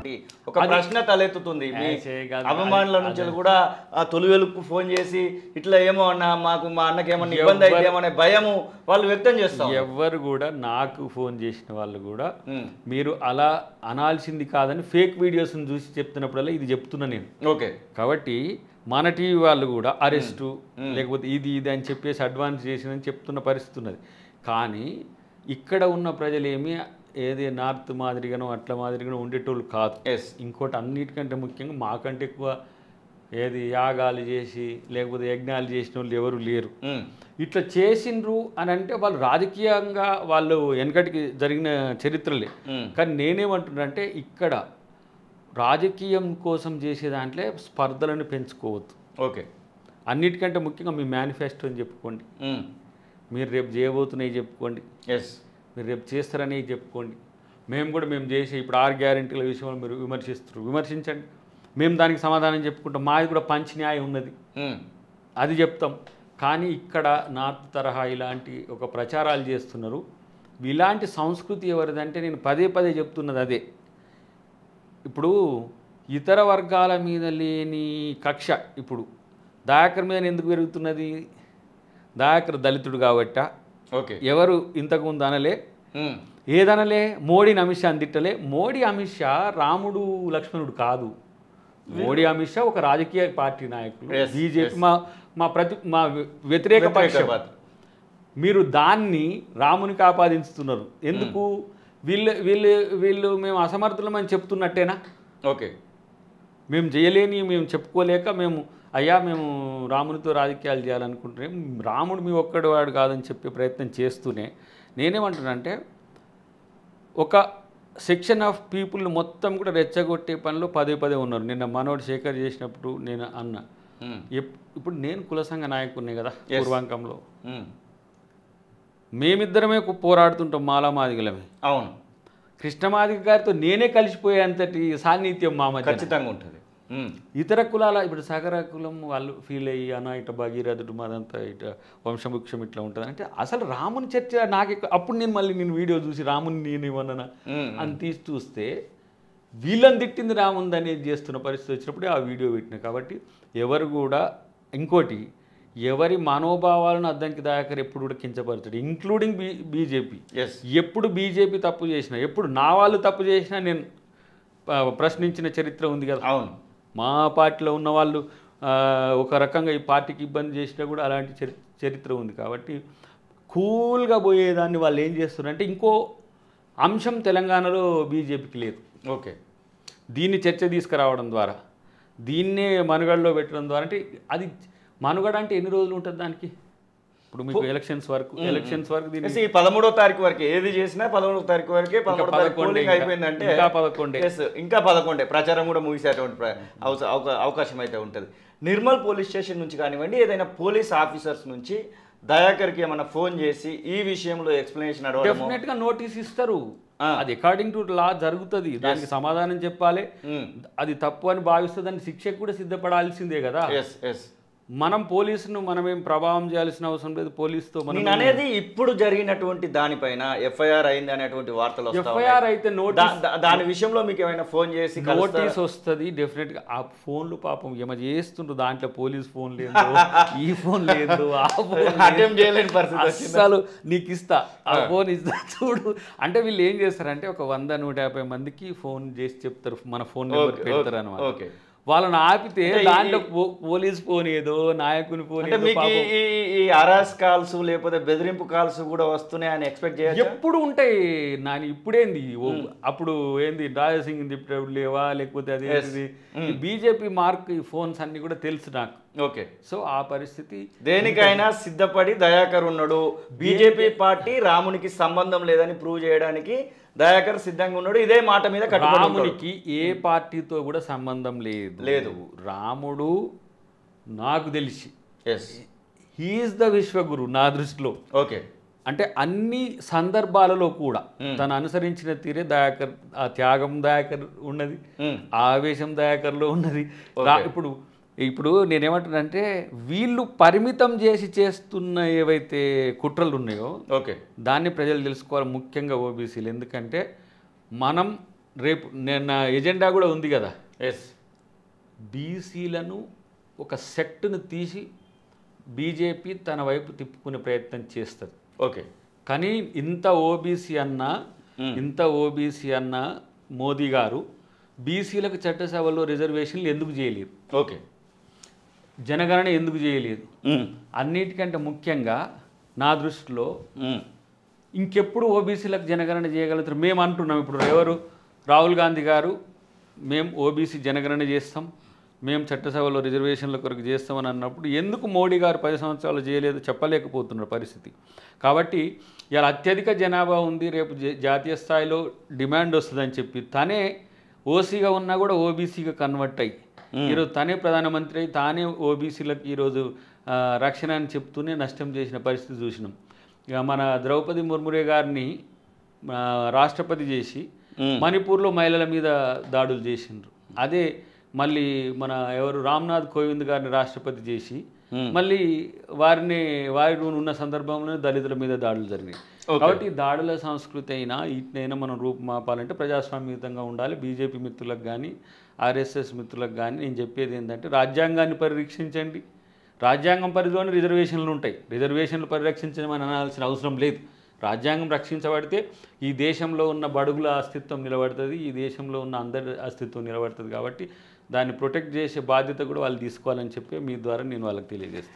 అనేటువంటి ఒక ప్రశ్న తలెత్తుతుంది. మీ అభిమానుల నుంచి కూడా తొలివెలుపు ఫోన్ చేసి ఇట్లా ఏమో అన్న మాకు మా అన్నకి ఏమన్నా ఇబ్బంది అయితే అనే భయము వాళ్ళు వ్యక్తం చేస్తాం. ఎవరు కూడా నాకు ఫోన్ చేసిన వాళ్ళు కూడా మీరు అలా అనాల్సింది కాదని ఫేక్ వీడియోస్ని చూసి చెప్తున్నప్పుడల్లా ఇది చెప్తున్నా నేను. ఓకే, కాబట్టి మన టీవీ వాళ్ళు కూడా అరెస్టు లేకపోతే ఇది అని చెప్పేసి అడ్వాన్స్ చేసిందని చెప్తున్న పరిస్థితి ఉన్నది. కానీ ఇక్కడ ఉన్న ప్రజలు ఏది నార్త్ మాదిరిగానో అట్లా మాదిరిగానో ఉండేటోళ్ళు కాదు. ఇంకోటి అన్నిటికంటే ముఖ్యంగా మాకంటే ఎక్కువ ఏది యాగాలు చేసి లేకపోతే యజ్ఞాలు చేసిన వాళ్ళు ఎవరు లేరు. ఇట్లా చేసిండ్రు అని అంటే వాళ్ళు రాజకీయంగా వాళ్ళు వెనకటికి జరిగిన చరిత్రలే. కానీ నేనేమంటున్నానంటే ఇక్కడ రాజకీయం కోసం చేసే దాంట్లో స్పర్ధలను పెంచుకోవద్దు. ఓకే, అన్నిటికంటే ముఖ్యంగా మీ మేనిఫెస్టోని చెప్పుకోండి, మీరు రేపు చేయబోతున్నాయి చెప్పుకోండి, మీరు రేపు చేస్తారని చెప్పుకోండి. మేము చేసే ఇప్పుడు 6 గ్యారెంటీల విషయంలో మీరు విమర్శించండి, మేము దానికి సమాధానం చెప్పుకుంటాం. మాది కూడా పంచ్ న్యాయం ఉన్నది, అది చెప్తాం. కానీ ఇక్కడ నార్త్ తరహా ఇలాంటి ఒక ప్రచారాలు చేస్తున్నారు. ఇలాంటి సంస్కృతి ఎవరిదంటే నేను పదే చెప్తున్నది అదే. ఇప్పుడు ఇతర వర్గాల మీద లేని కక్ష ఇప్పుడు దయాకర్ మీద ఎందుకు పెరుగుతున్నది? దయాకర్ దళితుడు కాబట్ట. ఓకే, ఎవరు ఇంతకుముందు అనలే, ఏదనలే, మోడీని అమిత్ షా తిట్టలే. మోడీ అమిత్ షా రాముడు లక్ష్మణుడు కాదు. మోడీ అమిత్ షా ఒక రాజకీయ పార్టీ నాయకులు, బీజేపీ మా వ్యతిరేక పక్షం. మీరు దాన్ని రామునికి ఆపాదిస్తున్నారు ఎందుకు? వీళ్ళు మేము అసమర్థులమని చెప్తున్నట్టేనా? ఓకే, మేము చేయలేని మేము చెప్పుకోలేక మేము రామునితో రాజకీయాలు చేయాలనుకుంటున్నాం. రాముడు మీ ఒక్కడి వాడు కాదని చెప్పే ప్రయత్నం చేస్తూనే నేనేమంటున్నానంటే ఒక సెక్షన్ ఆఫ్ పీపుల్ని మొత్తం కూడా రెచ్చగొట్టే పనిలో పదే ఉన్నారు. నిన్న మనోడు శేఖర్ చేసినప్పుడు నేను అన్న, ఇప్పుడు నేను కుల సంఘ నాయకుడిని కదా పూర్వాంకంలో, మేమిద్దరమే పోరాడుతుంటాం మాదిగలమే. అవును, కృష్ణమాదిగ గారితో నేనే కలిసిపోయేంతటి సాన్నిధ్యం మా మధ్య ఖచ్చితంగా ఉంటుంది. ఇతర కులాల ఇప్పుడు సగర కులం వాళ్ళు ఫీల్ అయ్యి ఇట భగీరథుడు మాదంతా ఇట వంశవృక్షం ఇట్లా ఉంటుంది అంటే అసలు రాముని చర్చ అప్పుడు నేను వీడియో చూసి రాముని నేను ఇవ్వనా అని చూస్తే వీళ్ళని తిట్టింది రాముంది అనేది చేస్తున్న పరిస్థితి వచ్చినప్పుడు ఆ వీడియో పెట్టిన. కాబట్టి ఎవరు కూడా ఇంకోటి ఎవరి మనోభావాలను అద్దంకి దయాకర్ ఎప్పుడు కూడా కించపరచడు, ఇంక్లూడింగ్ బీజేపీ. ఎప్పుడు బీజేపీ తప్పు చేసినా, ఎప్పుడు నా వాళ్ళు తప్పు చేసినా నేను ప్రశ్నించిన చరిత్ర ఉంది కదా. అవును, మా పార్టీలో ఉన్న వాళ్ళు ఒక రకంగా ఈ పార్టీకి ఇబ్బంది చేసినా కూడా అలాంటి చరిత్ర ఉంది. కాబట్టి కూల్గా పోయేదాన్ని వాళ్ళు ఏం చేస్తున్నారంటే ఇంకో అంశం తెలంగాణలో బీజేపీకి లేదు. ఓకే, దీన్ని చర్చ తీసుకురావడం ద్వారా, దీన్నే మనుగడలో పెట్టడం ద్వారా, అంటే అది మనుగడ అంటే ఎన్ని రోజులు ఉంటుంది దానికి? ఇప్పుడు మీకు ఎలక్షన్స్ వరకు దీన్ని 13వ తారీఖు వరకు ఏది చేసినా 13వ తారీఖు వరకే. 13వ తారీఖు పోలింగ్ అయిపోయిందంటే ఇంకా 11 ప్రచారం కూడా ముగిసేటువంటి అవకాశం అయితే ఉంటుంది. నిర్మల్ పోలీస్ స్టేషన్ నుంచి కానివ్వండి, ఏదైనా పోలీస్ ఆఫీసర్స్ నుంచి దయాకర్కి ఏమైనా ఫోన్ చేసి ఈ విషయంలో ఎక్స్ప్లెనేషన్ అడగడం, డెఫినెట్గా నోటీస్ ఇస్తారు. అది అకార్డింగ్ టు లా జరుగుతుంది, దానికి సమాధానం చెప్పాలి. అది తప్పు అని భావిస్తే దాన్ని శిక్షకు కూడా సిద్ధపడాల్సిందే కదా. మనం పోలీసును మనమేం ప్రభావం చేయాల్సిన అవసరం లేదు. పోలీసుతో మనం అనేది ఇప్పుడు జరిగినటువంటి దానిపైన ఎఫ్ఐఆర్ అయింది అనేటువంటి వార్తలు ఎఫ్ఐఆర్ అయితే దాని విషయంలో మీకు ఏమైనా ఫోన్ చేసి నోటీస్ వస్తుంది డెఫినెట్గా. ఆ ఫోన్లు పాపం ఏమో చేస్తుండ్రు, దాంట్లో పోలీస్ ఫోన్ లేదు, ఈ ఫోన్ లేదు, ఆ ఫోన్ అటెంప్ట్ చేయలేని పరిస్థితి. అసలు నీకు ఇస్తా, ఆ ఫోన్ ఇస్తా చూడు అంటే వీళ్ళు ఏం చేస్తారంటే ఒక 100-150 మందికి ఫోన్ చేసి చెప్తారు, మన ఫోన్ నెంబర్ పెడతారు అనమాట. వాళ్ళని ఆపితే దాంట్లో పోలీస్ ఫోన్ ఏదో నాయకుని ఫోన్ ఈ హరాస్ కాల్స్ లేకపోతే బెదిరింపు కాల్స్ కూడా వస్తున్నాయని ఎక్స్పెక్ట్ చేయాలి. ఎప్పుడు ఉంటాయి నాని. ఇప్పుడేంది అప్పుడు ఏంది రాజసింగ్ తిప్పేప్పుడు లేవా, లేకపోతే అదేంటిది బీజేపీ మార్క్ ఈ ఫోన్స్ అన్ని కూడా తెలుసు నాకు. ఓకే, సో ఆ పరిస్థితి దేనికైనా సిద్ధపడి దయాకర్ ఉన్నాడు. బీజేపీ పార్టీ రామునికి సంబంధం లేదని ప్రూవ్ చేయడానికి దయాకర్ సిద్ధంగా ఉన్నాడు. ఇదే మాట మీద రామునికి ఏ పార్టీతో కూడా సంబంధం లేదు. రాముడు నాకు తెలిసి హీఈస్ ద విశ్వగురు నా దృష్టిలో. ఓకే, అంటే అన్ని సందర్భాలలో కూడా తను అనుసరించిన తీరే దయాకర్, ఆ త్యాగం దయాకర్ ఉన్నది, ఆవేశం దయాకర్లో ఉన్నది. ఇప్పుడు నేనేమంటానంటే వీళ్ళు పరిమితం చేసి చేస్తున్న ఏవైతే కుట్రలు ఉన్నాయో ఓకే దాన్ని ప్రజలు తెలుసుకోవాలి, ముఖ్యంగా ఓబీసీలు. ఎందుకంటే మనం రేపు నా ఎజెండా కూడా ఉంది కదా, ఎస్, బీసీలను ఒక సెక్ట్ను తీసి బీజేపీ తన వైపు తిప్పుకునే ప్రయత్నం చేస్తుంది. ఓకే, కానీ ఇంత ఓబీసీ అన్న మోదీ గారు బీసీలకు చట్టసభలో రిజర్వేషన్లు ఎందుకు చేయలేదు? ఓకే, జనగణన ఎందుకు చేయలేదు? అన్నిటికంటే ముఖ్యంగా నా దృష్టిలో ఇంకెప్పుడు ఓబీసీలకు జనగణన చేయగలుగుతారు? మేము అంటున్నాం, ఇప్పుడు ఎవరు రాహుల్ గాంధీ గారు మేము ఓబీసీ జనగణన చేస్తాం, మేము చట్టసభలో రిజర్వేషన్ల కొరకు చేస్తామని అన్నప్పుడు ఎందుకు మోడీ గారు 10 సంవత్సరాలు చేయలేదు చెప్పలేకపోతున్నారు పరిస్థితి. కాబట్టి ఇలా అత్యధిక జనాభా ఉంది, రేపు జాతీయ స్థాయిలో డిమాండ్ వస్తుందని చెప్పి తనే ఓసీగా ఉన్నా కూడా ఓబీసీగా కన్వర్ట్ అయ్యి ఈరోజు తనే ప్రధానమంత్రి అయ్యి తానే ఓబీసీలకు ఈరోజు రక్షణ అని చెప్తూనే నష్టం చేసిన పరిస్థితి చూసినాం. ఇక మన ద్రౌపది ముర్మురే గారిని రాష్ట్రపతి చేసి మణిపూర్లో మహిళల మీద దాడులు చేసిండ్రు. అదే మళ్ళీ మన ఎవరు రామ్నాథ్ కోవింద్ గారిని రాష్ట్రపతి చేసి మళ్ళీ వారి ఉన్న సందర్భంలో దళితుల మీద దాడులు జరిగినాయి. కాబట్టి దాడుల సంస్కృతి అయినా ఇట్నైనా మనం రూపుమాపాలంటే ప్రజాస్వామ్యయుతంగా ఉండాలి. బీజేపీ మిత్రులకు కానీ ఆర్ఎస్ఎస్ మిత్రులకు కానీ నేను చెప్పేది ఏంటంటే రాజ్యాంగాన్ని పరిరక్షించండి. రాజ్యాంగం పరిధిలోనే రిజర్వేషన్లు ఉంటాయి. రిజర్వేషన్లు పరిరక్షించమని అనాల్సిన అవసరం లేదు. రాజ్యాంగం రక్షించబడితే ఈ దేశంలో ఉన్న బడుగుల అస్తిత్వం నిలబడుతుంది, ఈ దేశంలో ఉన్న అందరి అస్తిత్వం నిలబడుతుంది. కాబట్టి దాన్ని ప్రొటెక్ట్ చేసే బాధ్యత కూడా వాళ్ళు తీసుకోవాలని చెప్పి మీ ద్వారా నేను వాళ్ళకి తెలియజేస్తున్నాను.